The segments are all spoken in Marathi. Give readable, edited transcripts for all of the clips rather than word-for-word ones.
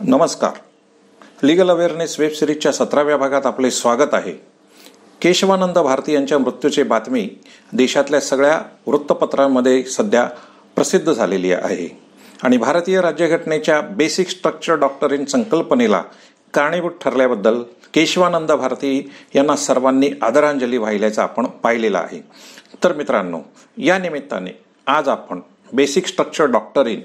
नमस्कार. लीगल अवेअरनेस वेब सिरीजच्या 17व्या भागात आपले स्वागत आहे. केशवानंद भारती यांच्या मृत्यूची बातमी देशातल्या सगळ्या वृत्तपत्रांमध्ये सध्या प्रसिद्ध झालेली आहे आणि भारतीय राज्यघटनेच्या बेसिक स्ट्रक्चर डॉक्टरीन संकल्पनेला कारणीभूत ठरल्याबद्दल केशवानंद भारती यांना सर्वांनी आदरांजली वाहिल्याचं आपण पाहिलेलं आहे. तर मित्रांनो, या निमित्ताने आज आपण बेसिक स्ट्रक्चर डॉक्टरीन,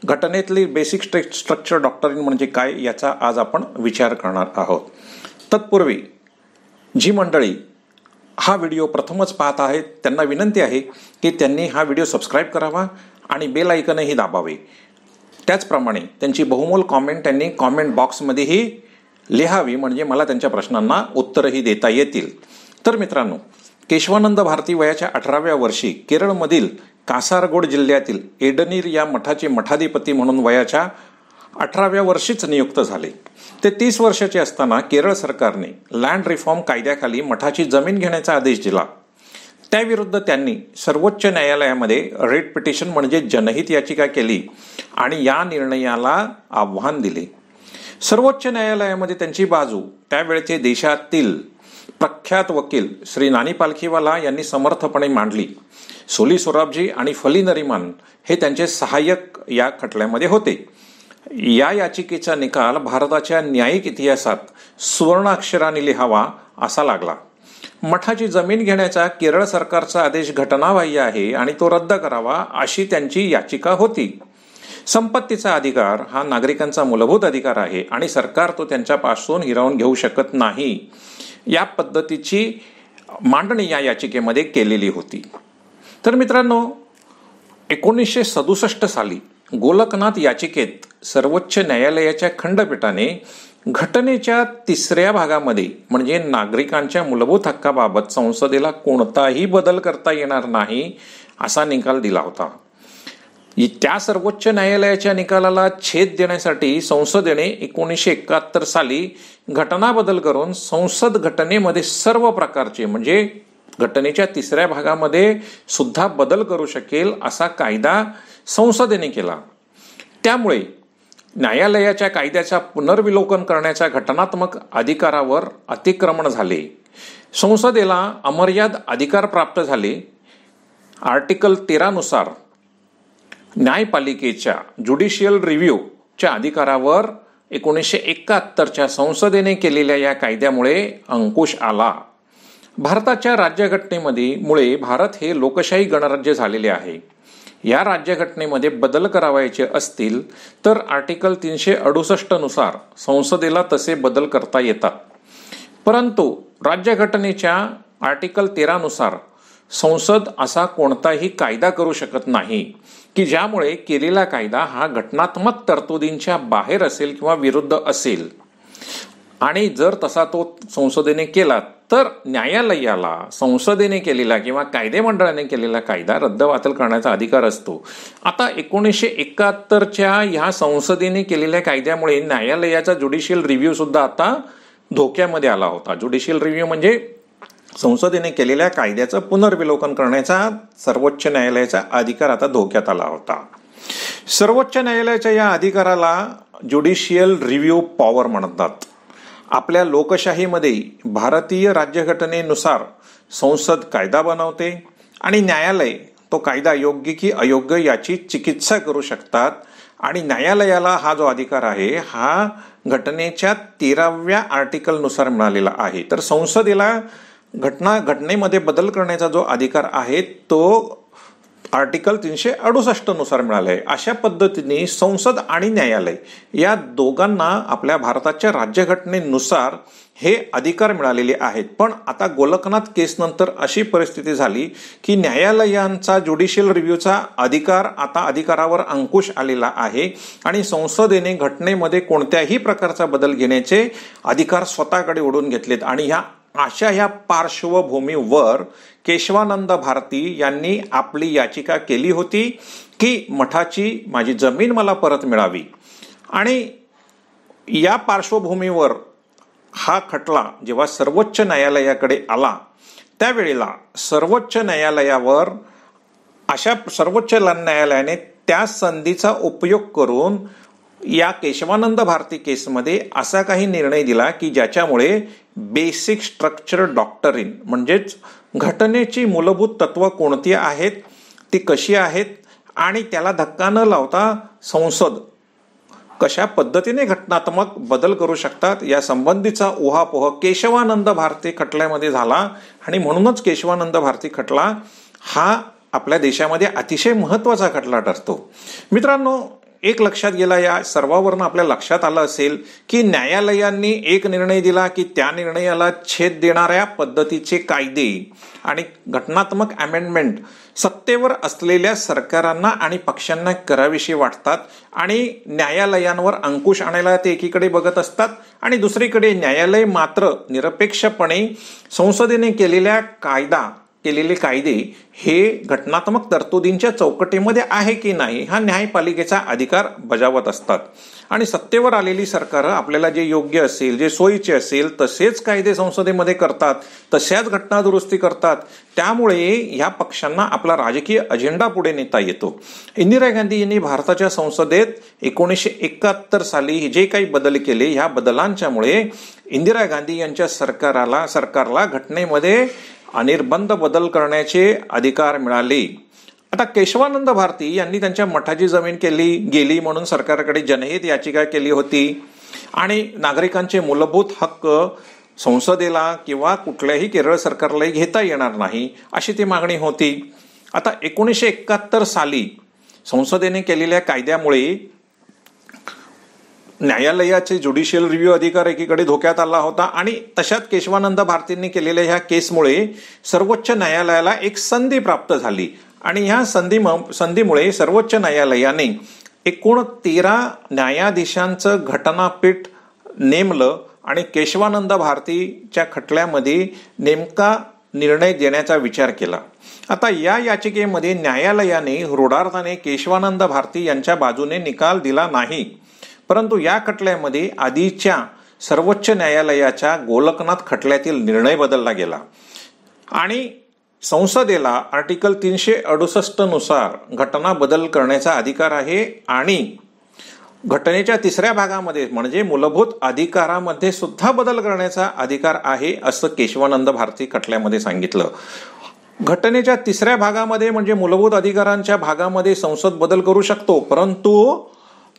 घटनेतली बेसिक स्ट्रक्चर डॉक्टरीन म्हणजे काय याचा आज आपण विचार करणार आहोत. तत्पूर्वी जी मंडळी हा व्हिडिओ प्रथमच पाहत आहेत त्यांना विनंती आहे की त्यांनी हा व्हिडिओ सबस्क्राईब करावा आणि बेल आयकनही दाबावे. त्याचप्रमाणे त्यांची बहुमोल कॉमेंट त्यांनी कॉमेंट बॉक्समध्येही लिहावी, म्हणजे मला त्यांच्या प्रश्नांना उत्तरही देता येतील. तर मित्रांनो, केशवानंद भारती वयाच्या 18व्या वर्षी केरळमधील कासारगोड जिल्ह्यातील एडनीर या मठाचे मठाधिपती म्हणून वयाच्या 18व्या वर्षीच नियुक्त झाले. ते 30 वर्षाचे असताना केरळ सरकारने लँड रिफॉर्म कायद्याखाली मठाची जमीन घेण्याचा आदेश दिला. त्याविरुद्ध त्यांनी सर्वोच्च न्यायालयामध्ये रेट पिटिशन म्हणजे जनहित याचिका केली आणि या निर्णयाला आव्हान दिले. सर्वोच्च न्यायालयामध्ये त्यांची बाजू त्यावेळेचे देशातील प्रख्यात वकील श्री नानी पालखीवाला यांनी समर्थपणे मांडली. सोली सोराबजी आणि फली नरिमन हे त्यांचे सहाय्यक या खटल्यामध्ये होते. या याचिकेचा निकाल भारताच्या न्यायिक इतिहासात सुवर्णाक्षराने लिहावा असा लागला. मठाची जमीन घेण्याचा केरळ सरकारचा आदेश घटनाबाह्य आहे आणि तो रद्द करावा अशी त्यांची याचिका होती. संपत्तीचा अधिकार हा नागरिकांचा मूलभूत अधिकार आहे आणि सरकार तो त्यांच्यापासून हिरावून घेऊ शकत नाही, या पद्धतीची मांडणी या याचिकेमध्ये केलेली होती. तर मित्रांनो, 1967 साली गोलकनाथ याचिकेत सर्वोच्च न्यायालयाच्या खंडपीठाने घटनेच्या 3ऱ्या भागामध्ये म्हणजे नागरिकांच्या मूलभूत हक्काबाबत संसदेला कोणताही बदल करता येणार नाही असा निकाल दिला होता. त्या सर्वोच्च न्यायालयाच्या निकालाला छेद देण्यासाठी संसदेने 1971 साली घटना बदल करून संसद घटनेमध्ये सर्व प्रकारचे म्हणजे घटनेच्या 3ऱ्या भागामध्ये सुद्धा बदल करू शकेल असा कायदा संसदेने केला. त्यामुळे न्यायालयाच्या कायद्याचा पुनर्विलोकन करण्याच्या घटनात्मक अधिकारावर अतिक्रमण झाले. संसदेला अमर्याद अधिकार प्राप्त झाले. आर्टिकल 13 नुसार न्यायपालिकेच्या ज्युडिशियल रिव्ह्यूच्या अधिकारावर 1971च्या संसदेने केलेल्या या कायद्यामुळे अंकुश आला. भारताच्या राज्यघटनेमध्ये मुळे भारत हे लोकशाही गणराज्य झालेले आहे. या राज्यघटनेमध्ये बदल करावायचे असतील तर आर्टिकल 368 नुसार संसदेला तसे बदल करता येतात. परंतु राज्यघटनेच्या आर्टिकल 13 नुसार संसद असा कोणताही कायदा करू शकत नाही की ज्यामुळे केलेला कायदा हा घटनात्मक तरतुदींच्या बाहेर असेल किंवा विरुद्ध असेल. आणि जर तसा तो संसदेने केला तर न्यायालयाला संसदेने केलेला किंवा कायदे मंडळाने केलेला कायदा रद्दबातल करण्याचा अधिकार असतो. आता 1971च्या ह्या संसदेने केलेल्या कायद्यामुळे न्यायालयाचा ज्युडिशियल रिव्ह्यू सुद्धा आता धोक्यामध्ये आला होता. ज्युडिशियल रिव्ह्यू म्हणजे संसदेने केलेल्या कायद्याचं पुनर्विलोकन करण्याचा सर्वोच्च न्यायालयाचा अधिकार आता धोक्यात आला होता. सर्वोच्च न्यायालयाच्या या अधिकाराला ज्युडिशियल रिव्ह्यू पॉवर म्हणतात. आपल्या लोकशाहीमध्ये भारतीय राज्यघटनेनुसार संसद कायदा बनवते आणि न्यायालय तो कायदा योग्य की अयोग्य याची चिकित्सा करू शकतात. आणि न्यायालयाला हा जो अधिकार आहे हा घटनेच्या 13व्या आर्टिकलनुसार मिळालेला आहे. तर संसदेला घटनेमध्ये बदल करण्याचा जो अधिकार आहे तो आर्टिकल 368 नुसार मिळाला आहे. अशा पद्धतीने संसद आणि न्यायालय या दोघांना आपल्या भारताच्या राज्यघटनेनुसार हे अधिकार मिळालेले आहेत. पण आता गोलकनाथ केस नंतर अशी परिस्थिती झाली की न्यायालयांचा ज्युडिशियल रिव्ह्यूचा अधिकारावर अंकुश आलेला आहे आणि संसदेने घटनेमध्ये कोणत्याही प्रकारचा बदल घेण्याचे अधिकार स्वतःकडे ओढून घेतलेत. आणि ह्या पार्श्वभूमीवर केशवानंद भारती यांनी आपली याचिका केली होती की मठाची माझी जमीन मला परत मिळावी. आणि या पार्श्वभूमीवर हा खटला जेव्हा सर्वोच्च न्यायालयाकडे आला त्यावेळेला सर्वोच्च न्यायालयाने त्या संधीचा उपयोग करून या केशवानंद भारती केसमध्ये असा काही निर्णय दिला की ज्याच्यामुळे बेसिक स्ट्रक्चर डॉक्टरीन म्हणजेच घटनेची मूलभूत तत्व कोणती आहेत, ती कशी आहेत आणि त्याला धक्का न लावता संसद कशा पद्धतीने घटनात्मक बदल करू शकतात या संबंधीचा उहापोह केशवानंद भारती खटल्यामध्ये झाला. आणि म्हणूनच केशवानंद भारती खटला हा आपल्या देशामध्ये अतिशय महत्त्वाचा खटला ठरतो. मित्रांनो, एक लक्षात गेला, या सर्वावरून आपल्या लक्षात आलं असेल की न्यायालयांनी एक निर्णय दिला की त्या निर्णयाला छेद देणाऱ्या पद्धतीचे कायदे आणि घटनात्मक अमेंडमेंट सत्तेवर असलेल्या सरकारांना आणि पक्षांना कराविषयी वाटतात आणि न्यायालयांवर अंकुश आणायला ते एकीकडे बघत असतात आणि दुसरीकडे न्यायालय मात्र निरपेक्षपणे संसदेने केलेले कायदे हे घटनात्मक तरतुदींच्या चौकटीमध्ये आहे की नाही हा न्यायपालिकेचा अधिकार बजावत असतात. आणि सत्तेवर आलेली सरकारं आपल्याला जे योग्य असेल, जे सोयीचे असेल तसेच कायदे संसदेमध्ये करतात, तशाच घटना दुरुस्ती करतात. त्यामुळे ह्या पक्षांना आपला राजकीय अजेंडा पुढे नेता येतो. इंदिरा गांधी यांनी भारताच्या संसदेत 1971 साली जे काही बदल केले, ह्या बदलांच्यामुळे इंदिरा गांधी यांच्या सरकारला घटनेमध्ये अनिर्बंध बदल करण्याचे अधिकार मिळाले. आता केशवानंद भारती यांनी त्यांच्या मठाची जमीन गेली म्हणून सरकारकडे जनहित याचिका केली होती आणि नागरिकांचे मूलभूत हक्क संसदेला किंवा कुठल्याही केरळ सरकारलाही घेता येणार नाही अशी ती मागणी होती. आता 1971 साली संसदेने केलेल्या कायद्यामुळे न्यायालयाचे ज्युडिशियल रिव्ह्यू अधिकार एकीकडे धोक्यात आला होता आणि तशात केशवानंद भारतींनी केलेल्या ह्या केसमुळे सर्वोच्च न्यायालयाला एक संधी प्राप्त झाली आणि ह्या संधीमुळे सर्वोच्च न्यायालयाने एकूण 13 न्यायाधीशांचं घटनापीठ नेमलं आणि केशवानंद भारतीच्या खटल्यामध्ये नेमका निर्णय देण्याचा विचार केला. आता या याचिकेमध्ये न्यायालयाने हृदयार्थाने केशवानंद भारती यांच्या बाजूने निकाल दिला नाही, परंतु या खटल्यामध्ये आधीच्या सर्वोच्च न्यायालयाच्या गोलकनाथ खटल्यातील निर्णय बदलला गेला आणि संसदेला आर्टिकल 368 नुसार घटना बदल करण्याचा अधिकार आहे आणि घटनेच्या 3ऱ्या भागामध्ये म्हणजे मूलभूत अधिकारामध्ये सुद्धा बदल करण्याचा अधिकार आहे असं केशवानंद भारती खटल्यामध्ये सांगितलं. घटनेच्या 3ऱ्या भागामध्ये म्हणजे मूलभूत अधिकारांच्या भागामध्ये संसद बदल करू शकतो, परंतु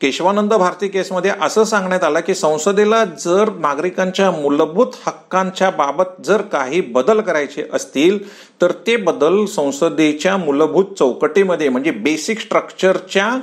केशवानंद भारती केसमध्ये असं सांगण्यात आलं की संसदेला जर नागरिकांच्या मूलभूत हक्कांच्या बाबत जर काही बदल करायचे असतील तर ते बदल संसदेच्या मूलभूत चौकटीमध्ये म्हणजे बेसिक स्ट्रक्चरच्या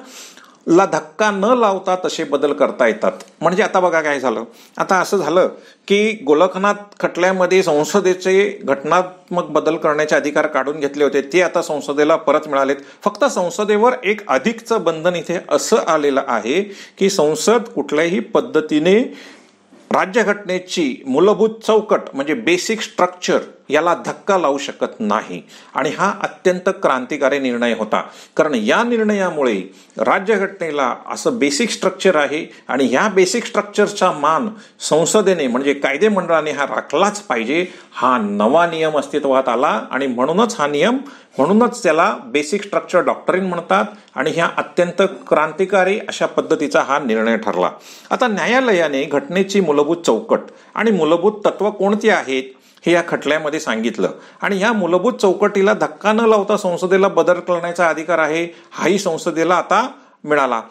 ला धक्का न लावता तसे बदल करता येतात. म्हणजे आता बघा काय झालं, आता असं झालं की गोलकनाथ खटल्यामध्ये संसदेचे घटनात्मक बदल करण्याचे अधिकार काढून घेतले होते, ते आता संसदेला परत मिळालेत. फक्त संसदेवर एक अधिकचं बंधन इथे असं आलेलं आहे की संसद कुठल्याही पद्धतीने राज्यघटनेची मूलभूत चौकट म्हणजे बेसिक स्ट्रक्चर याला धक्का लावू शकत नाही आणि हा अत्यंत क्रांतिकारी निर्णय होता. कारण या निर्णयामुळे राज्यघटनेला असं बेसिक स्ट्रक्चर आहे आणि ह्या बेसिक स्ट्रक्चरचा मान संसदेने म्हणजे कायदे मंडळाने हा राखलाच पाहिजे. हा नवा नियम अस्तित्वात आला आणि म्हणूनच त्याला बेसिक स्ट्रक्चर डॉक्टरीन म्हणतात आणि ह्या अत्यंत क्रांतिकारी अशा पद्धतीचा हा निर्णय ठरला. आता न्यायालयाने घटनेची मूलभूत चौकट आणि मूलभूत तत्व कोणती आहेत हे या खटल्यामध्ये सांगितलं आणि ह्या मूलभूत चौकटीला धक्का न लावता संसदेला बदल करण्याचा अधिकार आहे हाही संसदेला आता मिळाला.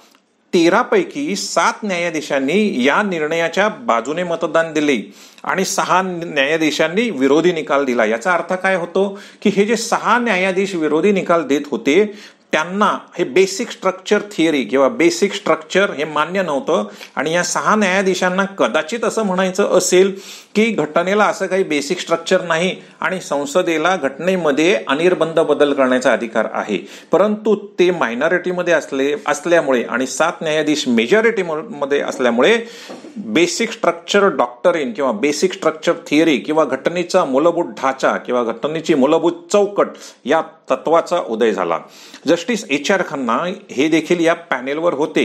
13 पैकी 7 न्यायाधीशांनी या निर्णयाच्या बाजूने मतदान दिले आणि 6 न्यायाधीशांनी विरोधी निकाल दिला. याचा अर्थ काय होतो की हे जे 6 न्यायाधीश विरोधी निकाल देत होते त्यांना हे बेसिक स्ट्रक्चर थिअरी किंवा बेसिक स्ट्रक्चर हे मान्य नव्हतं आणि या 6 न्यायाधीशांना कदाचित असं म्हणायचं असेल की घटनेला असं काही बेसिक स्ट्रक्चर नाही आणि संसदेला घटनेमध्ये अनिर्बंध बदल करण्याचा अधिकार आहे, परंतु ते मायनॉरिटीमध्ये असल्यामुळे आणि 7 न्यायाधीश मेजॉरिटीमध्ये असल्यामुळे बेसिक स्ट्रक्चर डॉक्टरीन किंवा बेसिक स्ट्रक्चर थिअरी किंवा घटनेचा मूलभूत ढाचा किंवा घटनेची मूलभूत चौकट या तत्वाचा उदय झाला. जस्टिस HR खन्ना हे देखील या पॅनेलवर होते.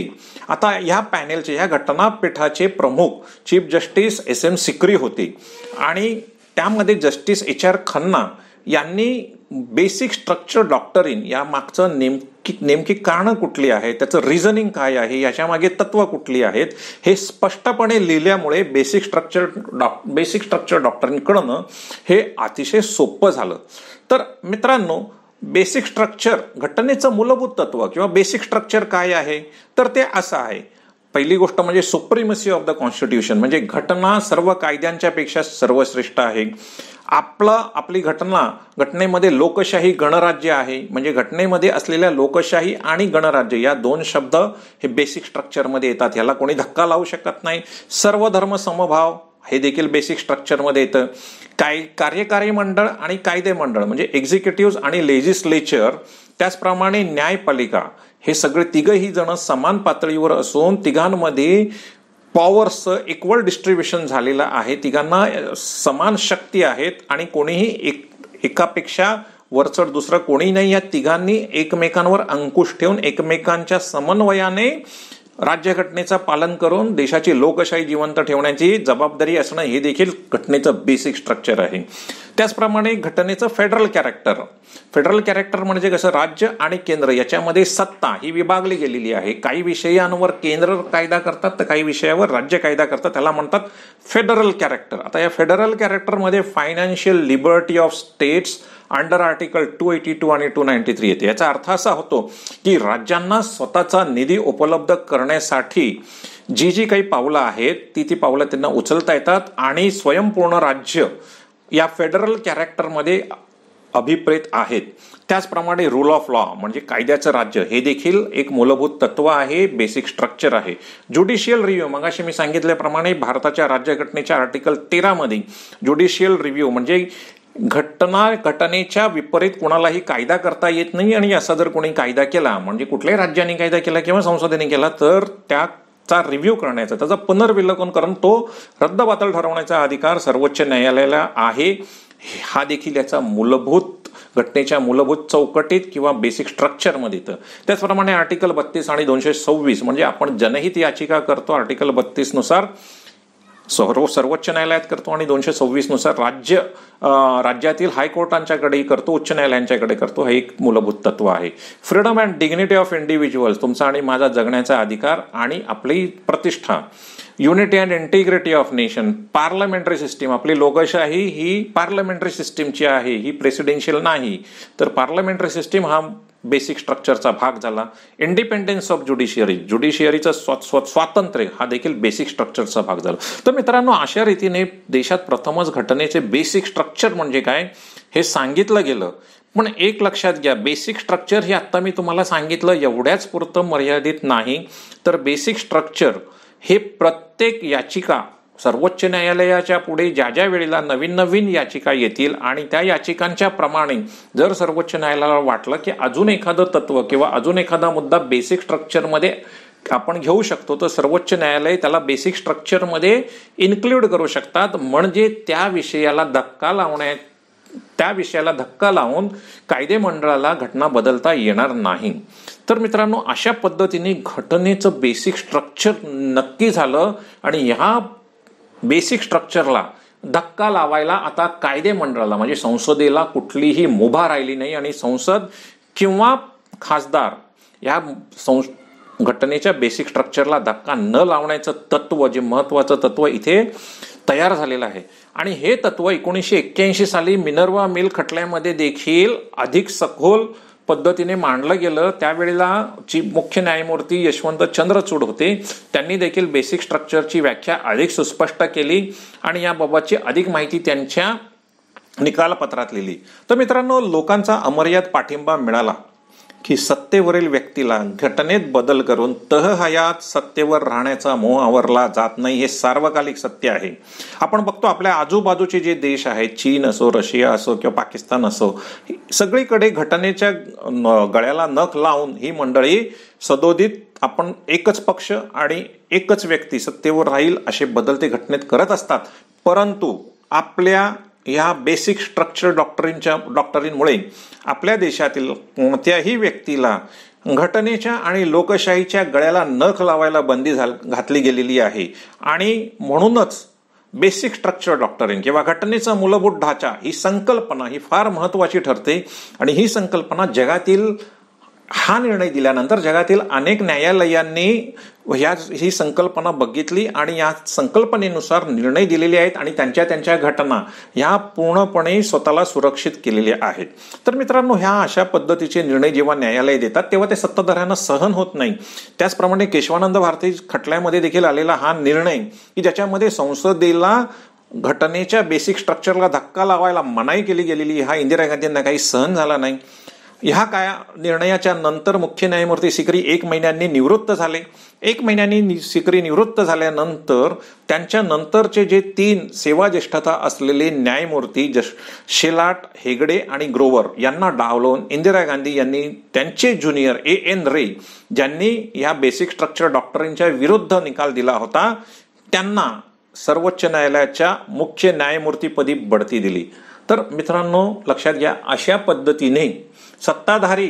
आता या पॅनेलचे या घटनापीठाचे प्रमुख चीफ जस्टिस SM सिकरी होते आणि त्यामध्ये जस्टिस HR खन्ना यांनी बेसिक स्ट्रक्चर डॉक्टरीन या मागचं की नेमकी कारणं कुठली आहेत, त्याचं रिझनिंग काय आहे, याच्यामागे तत्व कुठली आहेत, हे स्पष्टपणे लिहिल्यामुळे बेसिक स्ट्रक्चर डॉक्टरीनकडनं हे अतिशय सोपं झालं. तर मित्रांनो, बेसिक स्ट्रक्चर, घटनेचं मूलभूत तत्व किंवा बेसिक स्ट्रक्चर काय आहे, तर ते असं आहे. पहिली गोष्ट म्हणजे सुप्रीमसी ऑफ द कॉन्स्टिट्यूशन, म्हणजे घटना सर्व कायद्यांच्या पेक्षा सर्वश्रेष्ठ आहे. आपली घटनेमध्ये लोकशाही गणराज्य आहे, म्हणजे घटनेमध्ये असलेल्या लोकशाही आणि गणराज्य या दोन शब्द हे बेसिक स्ट्रक्चरमध्ये येतात, याला कोणी धक्का लावू शकत नाही. सर्व धर्म समभाव हे देखील बेसिक स्ट्रक्चरमध्ये येतं. कार्यकारी मंडळ आणि कायदे मंडळ म्हणजे एक्झिक्युटिव्ह आणि लेजिस्लेचर, त्याचप्रमाणे न्यायपालिका, हे सगळे तिघही जण समान पातळीवर असून तिघांमध्ये पॉवरचं इक्वल डिस्ट्रीब्युशन झालेलं आहे. तिघांना समान शक्ती आहेत आणि कोणीही एकापेक्षा वरचढ दुसरं कोणी नाही. या तिघांनी एकमेकांवर अंकुश ठेवून एकमेकांच्या समन्वयाने राज्यघटनेचं पालन करून देशाची लोकशाही जिवंत ठेवण्याची जबाबदारी असणं हे देखील घटनेचं बेसिक स्ट्रक्चर आहे. त्याचप्रमाणे घटनेचं फेडरल कॅरेक्टर म्हणजे कसं, राज्य आणि केंद्र याच्यामध्ये सत्ता ही विभागली गेलेली आहे. काही विषयांवर केंद्र कायदा करतात तर काही विषयावर राज्य कायदा करतात, त्याला म्हणतात फेडरल कॅरेक्टर. आता या फेडरल कॅरेक्टरमध्ये financial liberty of states under article 282 आणि 293 येते. याचा अर्थ असा होतो की राज्यांना स्वतःचा निधी उपलब्ध करण्यासाठी जी काही पावलं आहेत ती पावलं त्यांना उचलता येतात आणि स्वयंपूर्ण राज्य या फेडरल कॅरेक्टरमध्ये अभिप्रेत आहेत. त्याचप्रमाणे रूल ऑफ लॉ म्हणजे कायद्याचं राज्य हे देखील एक मूलभूत तत्व आहे, बेसिक स्ट्रक्चर आहे. ज्युडिशियल रिव्ह्यू, मगाशी मी सांगितल्याप्रमाणे भारताच्या राज्यघटनेच्या आर्टिकल 13 मध्ये ज्युडिशियल रिव्ह्यू म्हणजे घटनेच्या विपरीत कोणालाही कायदा करता येत नाही आणि असा जर कोणी कायदा केला म्हणजे कुठल्याही राज्याने कायदा केला किंवा संसदेने केला तर त्याचा रिव्ह्यू करण्याचा, त्याचा पुनर्विलोकन करून तो रद्दबातल ठरवण्याचा अधिकार सर्वोच्च न्यायालयाला आहे. हा देखील याचा घटनेच्या मूलभूत चौकटीत किंवा बेसिक स्ट्रक्चरमध्ये येतं. त्याचप्रमाणे आर्टिकल 32 आणि 226 म्हणजे आपण जनहित याचिका करतो आर्टिकल 32 नुसार सर्वोच्च न्यायालयात करतो आणि 226 नुसार राज्यातील हायकोर्टांच्याकडेही करतो, उच्च न्यायालयांच्याकडे करतो. हे एक मूलभूत तत्व आहे. Freedom and dignity of individuals, तुमचा आणि माझा जगण्याचा अधिकार आणि आपली प्रतिष्ठा. Unity and integrity of nation. Parliamentary system, आपली लोकशाही ही पार्लमेंटरी सिस्टीमची आहे, ही प्रेसिडेन्शियल नाही. तर पार्लमेंटरी सिस्टीम हा बेसिक स्ट्रक्चरचा भाग झाला. इंडिपेंडन्स ऑफ ज्युडिशियरीचं स्वातंत्र्य हा देखील बेसिक स्ट्रक्चरचा भाग झाला. तर मित्रांनो, अशा रीतीने देशात प्रथमच घटनेचे बेसिक स्ट्रक्चर म्हणजे काय हे सांगितलं गेलं. पण एक लक्षात घ्या, बेसिक स्ट्रक्चर हे आता मी तुम्हाला सांगितलं एवढ्याच पुरतं मर्यादित नाही, तर बेसिक स्ट्रक्चर हे प्रत्येक याचिका सर्वोच्च न्यायालयाच्या पुढे ज्या वेळेला नवीन याचिका येतील आणि त्या याचिकांच्या प्रमाणे जर सर्वोच्च न्यायालयाला वाटलं की अजून एखादं तत्व किंवा अजून एखादा मुद्दा बेसिक स्ट्रक्चरमध्ये आपण घेऊ शकतो तर सर्वोच्च न्यायालय त्याला बेसिक स्ट्रक्चरमध्ये इन्क्लूड करू शकतात. म्हणजे त्या विषयाला धक्का लावून कायदे मंडळाला घटना बदलता येणार नाही. तर मित्रांनो, अशा पद्धतीने घटनेचं बेसिक स्ट्रक्चर नक्की झालं आणि ह्या बेसिक स्ट्रक्चरला धक्का लावायला आता कायदे मंडळाला म्हणजे संसदेला कुठलीही मुभा राहिली नाही आणि संसद किंवा खासदार या घटनेच्या बेसिक स्ट्रक्चरला धक्का न लावण्याचं तत्व, जे महत्वाचं तत्व इथे तयार झालेलं आहे. आणि हे तत्व 1981 साली मिनर्वा मिल खटल्यामध्ये देखील अधिक सखोल पद्धतीने मांडलं गेलं. त्यावेळेला मुख्य न्यायमूर्ती यशवंत चंद्रचूड होते, त्यांनी देखील बेसिक स्ट्रक्चरची व्याख्या अधिक सुस्पष्ट केली आणि याबाबतची अधिक माहिती त्यांच्या निकालपत्रात लिहिली. तर मित्रांनो, लोकांचा अमर्याद पाठिंबा मिळाला की सत्तेवरील व्यक्तीला घटनेत बदल करून तहहयात सत्तेवर राहण्याचा मोह आवरला जात नाही, हे सार्वकालिक सत्य आहे. आपण बघतो आपल्या आजूबाजूचे जे देश आहेत, चीन असो, रशिया असो किंवा पाकिस्तान असो, सगळीकडे घटनेच्या गळ्याला नख लावून ही मंडळी सदोदित आपण एकच पक्ष आणि एकच व्यक्ती सत्तेवर राहील असे बदल ते घटनेत करत असतात. परंतु आपल्या या बेसिक स्ट्रक्चर डॉक्टरीनमुळे आपल्या देशातील कोणत्याही व्यक्तीला घटनेच्या आणि लोकशाहीच्या गळ्याला नख लावायला बंदी घातली गेलेली आहे. आणि म्हणूनच बेसिक स्ट्रक्चर डॉक्टरीन किंवा घटनेचा मूलभूत ढाचा ही संकल्पना ही फार महत्वाची ठरते आणि ही संकल्पना जगातील हा निर्णय दिल्यानंतर जगातील अनेक न्यायालयांनी ही संकल्पना बघितली आणि या संकल्पनेनुसार निर्णय दिलेले आहेत आणि त्यांच्या घटना ह्या पूर्णपणे स्वतःला सुरक्षित केलेल्या आहेत. तर मित्रांनो, ह्या अशा पद्धतीचे निर्णय जेव्हा न्यायालय देतात तेव्हा ते सत्ताधाऱ्यांना सहन होत नाही. त्याचप्रमाणे केशवानंद भारती खटल्यामध्ये देखील आलेला हा निर्णय की ज्याच्यामध्ये संसदेला घटनेच्या बेसिक स्ट्रक्चरला धक्का लावायला मनाई केली गेलेली, हा इंदिरा गांधींना काही सहन झाला नाही. ह्या निर्णयाच्या नंतर मुख्य न्यायमूर्ती सिकरी 1 महिन्यांनी निवृत्त झाले. 1 महिन्यांनी सिकरी निवृत्त झाल्यानंतर त्यांच्या नंतरचे जे 3 सेवाज्येष्ठता असलेले न्यायमूर्ती शेलाट, हेगडे आणि ग्रोवर यांना डावलून इंदिरा गांधी यांनी त्यांचे ज्युनियर A.N. रे, ज्यांनी या बेसिक स्ट्रक्चर डॉक्टरीनच्या विरुद्ध निकाल दिला होता, त्यांना सर्वोच्च न्यायालयाच्या मुख्य न्यायमूर्तीपदी बढती दिली. तर मित्रांनो, लक्षात घ्या, अशा पद्धतीने सत्ताधारी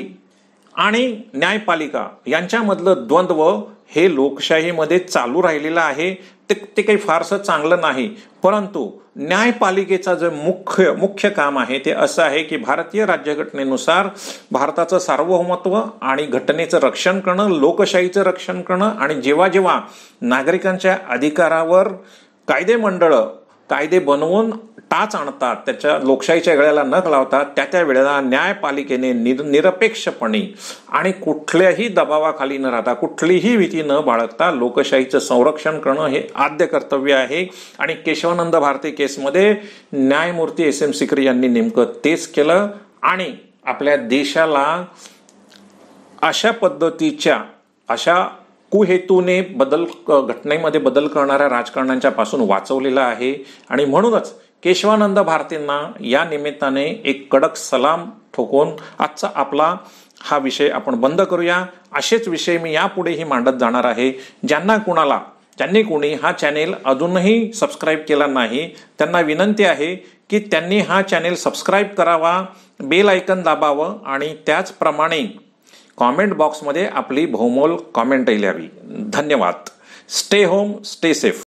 आणि न्यायपालिका यांच्यामधलं द्वंद्व हे लोकशाहीमध्ये चालू राहिलेलं आहे. ते काही फारसं चांगलं नाही, परंतु न्यायपालिकेचा जे मुख्य काम आहे ते असं आहे की भारतीय राज्यघटनेनुसार भारताचं सार्वभौमत्व आणि घटनेचं रक्षण करणं, लोकशाहीचं रक्षण करणं आणि जेव्हा जेव्हा नागरिकांच्या अधिकारावर कायदे बनवून टाच आणतात, त्याच्या लोकशाहीच्या गळ्याला नख लावतात, त्या वेळेला न्यायपालिकेने निरपेक्षपणे आणि कुठल्याही दबावाखाली न राहता, कुठलीही भीती न बाळगता लोकशाहीचं संरक्षण करणं हे आद्य कर्तव्य आहे. आणि केशवानंद भारती केसमध्ये न्यायमूर्ती S.M. सिकरी यांनी नेमकं तेच केलं आणि आपल्या देशाला अशा पद्धतीच्या कुहेतूने घटनेमध्ये बदल करणाऱ्या राजकारण्यांच्या पासून वाचवलेला आहे. आणि म्हणूनच केशवानंद भारतींना या निमित्ताने एक कडक सलाम ठोकून आजचा आपला हा विषय आपण बंद करूया. असेच विषय मी यापुढेही मांडत जाणार आहे. ज्यांनी कोणी हा चॅनेल अजूनही सबस्क्राईब केला नाही त्यांना विनंती आहे की त्यांनी हा चॅनेल सबस्क्राईब करावा, बेल आयकन दाबावं आणि त्याचप्रमाणे कॉमेंट बॉक्समध्ये आपली बहुमोल कॉमेंट लिहावी. धन्यवाद. Stay home, stay safe.